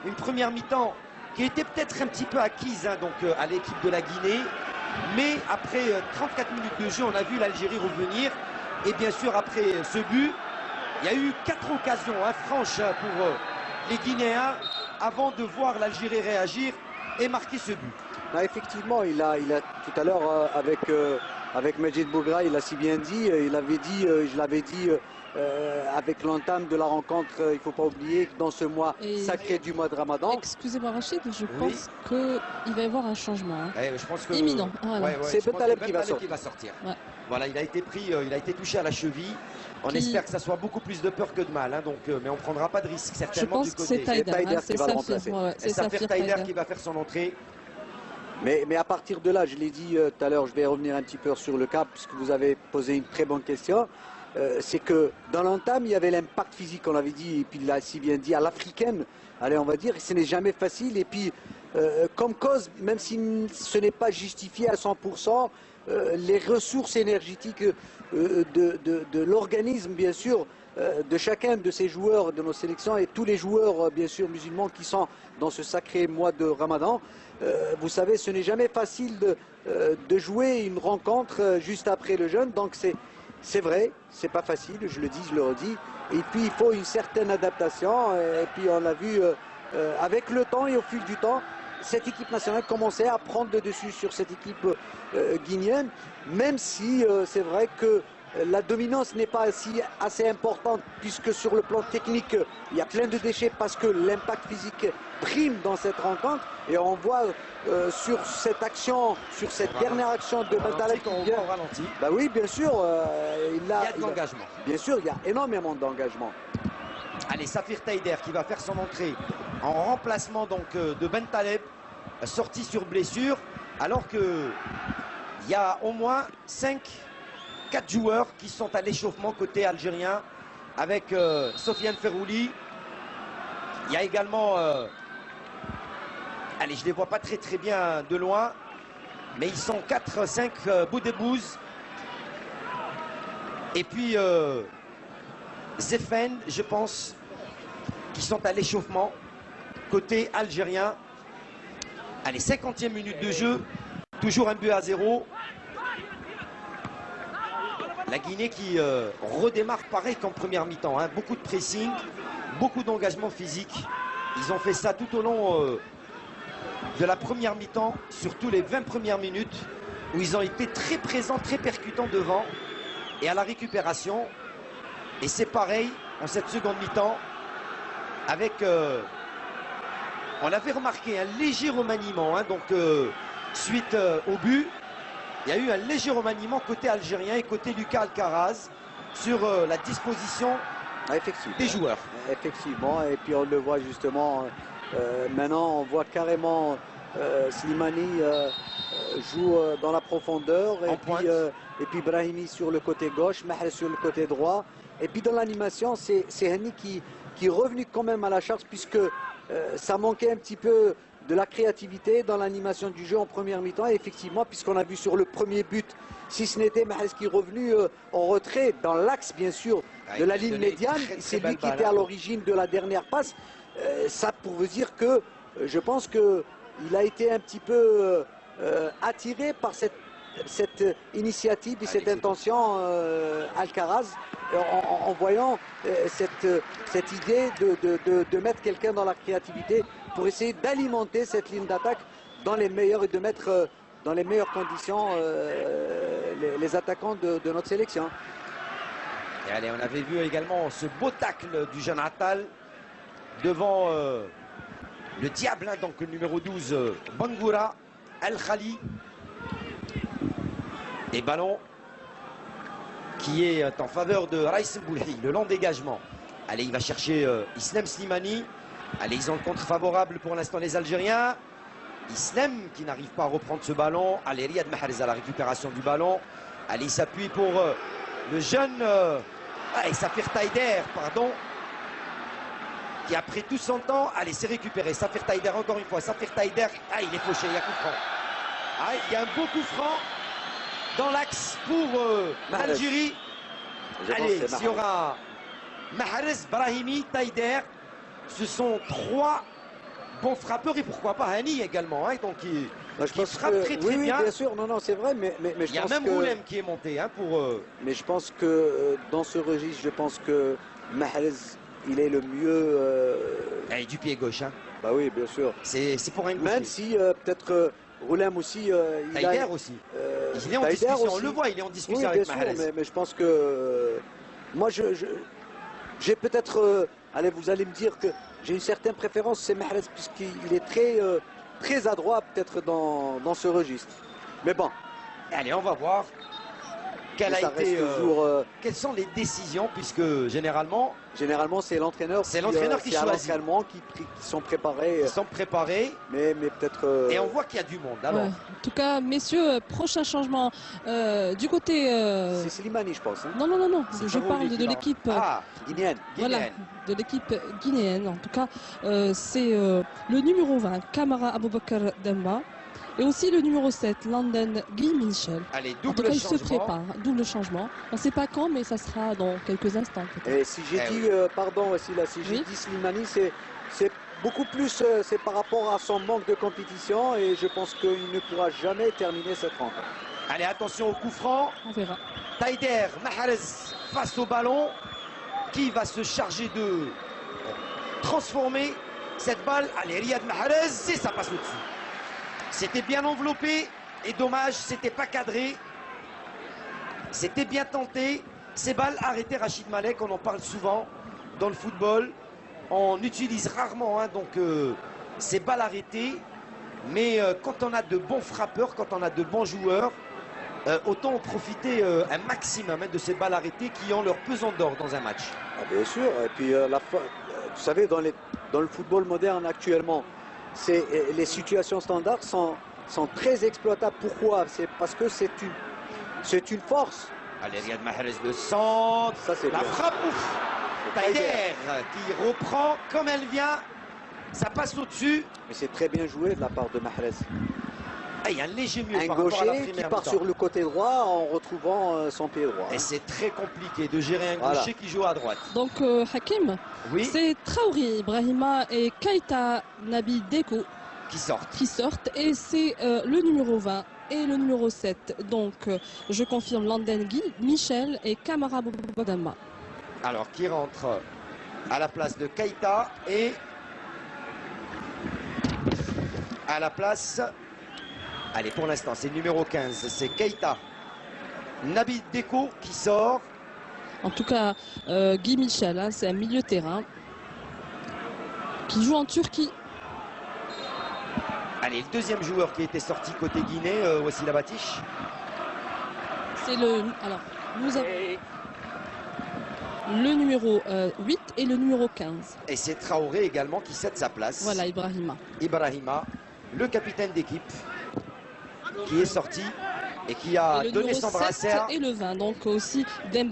une première mi-temps qui était peut-être un petit peu acquise hein, donc, à l'équipe de la Guinée. Mais après 34 minutes de jeu, on a vu l'Algérie revenir. Et bien sûr, après ce but, il y a eu 4 occasions hein, franches hein, pour les Guinéens avant de voir l'Algérie réagir et marquer ce but. Bah, effectivement, il a tout à l'heure avec Majid Bougra, il a si bien dit, il avait dit, je l'avais dit avec l'entame de la rencontre, il ne faut pas oublier que dans ce mois sacré du mois de Ramadan. Excusez-moi Rachid, je pense qu'il va y avoir un changement. Hein. Je pense que, imminent. Voilà. C'est Bentaleb qui va sortir. Ouais. Voilà, il a été pris, il a été touché à la cheville. On espère que ça soit beaucoup plus de peur que de mal, hein, donc, mais on ne prendra pas de risque certainement du côté. Je pense que c'est Taider qui va le remplacer. C'est Safir Taider qui va faire son entrée. Mais à partir de là, je l'ai dit tout à l'heure, je vais revenir un petit peu sur le cas, puisque vous avez posé une très bonne question. C'est que dans l'entame, il y avait l'impact physique, on l'avait dit, et puis il l'a si bien dit, à l'africaine. Allez, on va dire, ce n'est jamais facile. Et puis, comme cause, même si ce n'est pas justifié à 100%, les ressources énergétiques de l'organisme, bien sûr, de chacun de ces joueurs de nos sélections et tous les joueurs, bien sûr, musulmans qui sont dans ce sacré mois de Ramadan. Vous savez, ce n'est jamais facile de jouer une rencontre juste après le jeûne. Donc c'est vrai, c'est pas facile, je le dis, je le redis. Et puis il faut une certaine adaptation. Et puis on l'a vu avec le temps et au fil du temps, cette équipe nationale commençait à prendre le dessus sur cette équipe guinéenne, même si c'est vrai que la dominance n'est pas assez importante, puisque sur le plan technique, il y a plein de déchets parce que l'impact physique prime dans cette rencontre. Et on voit sur cette action, sur cette dernière action de Bentaleb qui vient. Bah oui, bien sûr, il y a de l'engagement. Bien sûr, il y a énormément d'engagement. Allez, Safir Taider qui va faire son entrée en remplacement donc de Bentaleb, sorti sur blessure, alors que il y a au moins 4 joueurs qui sont à l'échauffement côté algérien avec Sofiane Ferrouli. Il y a également, allez, je ne les vois pas très bien de loin, mais ils sont 4-5 Boudebouz. Et puis Zefen, je pense, qui sont à l'échauffement côté algérien. Allez, 50e minute de jeu, toujours un but à 0. La Guinée qui redémarre pareil qu'en première mi-temps. Hein. Beaucoup de pressing, beaucoup d'engagement physique. Ils ont fait ça tout au long de la première mi-temps, surtout les 20 premières minutes, où ils ont été très présents, très percutants devant et à la récupération. Et c'est pareil en cette seconde mi-temps, avec, on avait remarqué un léger remaniement, hein, donc suite au but. Il y a eu un léger remaniement côté algérien et côté Lucas Alcaraz sur la disposition des joueurs. Effectivement, et puis on le voit justement, maintenant on voit carrément Slimani joue dans la profondeur, et puis Brahimi sur le côté gauche, Mahrez sur le côté droit. Et puis dans l'animation, c'est Hani qui est revenu quand même à la charge, puisque ça manquait un petit peu de la créativité dans l'animation du jeu en première mi-temps. Et effectivement, puisqu'on a vu sur le premier but, si ce n'était Mahrez qui est revenu en retrait, dans l'axe bien sûr de la ligne médiane, c'est lui qui était à l'origine de la dernière passe. Ça pour vous dire que je pense qu'il a été un petit peu attiré par cette initiative et cette intention Alcaraz en voyant cette idée de mettre quelqu'un dans la créativité pour essayer d'alimenter cette ligne d'attaque dans les meilleures et de mettre dans les meilleures conditions les attaquants de notre sélection. Et allez, on avait vu également ce beau tacle du jeune Attal devant le diable, hein, donc le numéro 12 Bangoura El Khali. Et ballon qui est en faveur de Raïs Boulhi, le long dégagement. Allez, il va chercher Islam Slimani. Allez, ils ont le contre favorable pour l'instant les Algériens. Islam qui n'arrive pas à reprendre ce ballon. Allez, Riyad Mahrez à la récupération du ballon. Allez, il s'appuie pour le jeune Safir Taider, pardon, qui a pris tout son temps. Allez, c'est récupéré. Safir Taider, encore une fois. Safir Taider, il est fauché, il y a coup franc. Il y a un beau coup franc dans l'axe pour l'Algérie. Allez, s'il y aura Mahrez, Brahimi, Taider, ce sont 3 bon frappeur et pourquoi pas Hani également. Hein, donc Moi, je qui pense frappe que, très oui, bien. bien sûr, non, c'est vrai, mais Il je y a pense même que... Roulem qui est monté hein, pour... Mais je pense que dans ce registre, je pense que Mahrez, il est le mieux. Et du pied gauche. Hein. Bah oui, bien sûr. C'est pour un gaucher. Même si peut-être Roulem aussi. Il Taider a, aussi. Il est en Taider discussion, aussi. on le voit, il est en discussion Oui, avec bien Mahrez. sûr, mais je pense que moi, j'ai peut-être. Allez, vous allez me dire que j'ai une certaine préférence, c'est Mahrez, puisqu'il est très adroit peut-être dans ce registre. Mais bon. Allez, on va voir quelle ça a été, reste toujours, quelles sont les décisions, puisque généralement, c'est l'entraîneur. C'est l'entraîneur qui choisit. C'est à l'entraînement qui sont préparés. ils sont préparés Mais peut-être. et on voit qu'il y a du monde. Alors, Ouais. En tout cas, messieurs, prochain changement du côté. C'est Slimani, je pense. Hein. Non. c'est Je Farouli parle qui de lance. l'équipe. Ah, Guinéenne. Voilà, Guinéenne. de l'équipe guinéenne. En tout cas, c'est le numéro 20, Kamara Aboubakar Demba. Et aussi le numéro 7, London Guy Michel. Allez, En tout double cas, il se changement. prépare. Double changement. On ne sait pas quand, mais ça sera dans quelques instants. peut-être. Et si j'ai Eh dit, pardon, Wassila, si j'ai Oui. dit Slimani, c'est beaucoup plus, c'est par rapport à son manque de compétition et je pense qu'il ne pourra jamais terminer cette rencontre. Allez, attention au coup franc. On verra. Taider, Mahrez face au ballon. Qui va se charger de transformer cette balle? Allez, Riyad Mahrez, et ça passe au-dessus. C'était bien enveloppé et dommage, c'était pas cadré. C'était bien tenté. Ces balles arrêtées, Rachid Malek, on en parle souvent dans le football. On utilise rarement hein, donc ces balles arrêtées. Mais quand on a de bons frappeurs, quand on a de bons joueurs, autant en profiter un maximum hein, de ces balles arrêtées qui ont leur pesant d'or dans un match. Ah, bien sûr. Et puis, vous savez, dans le football moderne actuellement, les situations standards sont très exploitables. Pourquoi? C'est parce que c'est une force. Allez, Riyad Mahrez, le centre. Ça, c'est La bien. frappe, ouf. Taider qui reprend comme elle vient. Ça passe au-dessus. Mais c'est très bien joué de la part de Mahrez. Ah, il y a un léger mieux Un par rapport à la gaucher qui première part mi-temps. sur le côté droit en retrouvant son pied droit. Et c'est très compliqué de gérer un Voilà. gaucher qui joue à droite. Donc, Hakim, Oui, c'est Traoré Ibrahima et Keita Nabi Deko qui sortent. qui sortent. Et c'est le numéro 20 et le numéro 7. Donc, je confirme London Guy, Michel et Kamara Boubadamba. Alors, qui rentre à la place de Keita et à la place... Allez, pour l'instant, c'est le numéro 15, c'est Keita. Nabi Deko qui sort. En tout cas, Guy Michel, hein, c'est un milieu terrain qui joue en Turquie. Allez, le deuxième joueur qui était sorti côté Guinée, Wassila Batiche. C'est le. Alors, nous avons le numéro 8 et le numéro 15. Et c'est Traoré également qui cède sa place. Voilà, Ibrahima. Ibrahima, le capitaine d'équipe, qui est sorti et qui a Et le donné numéro son 7 brassard. et le 20. Donc aussi Demba.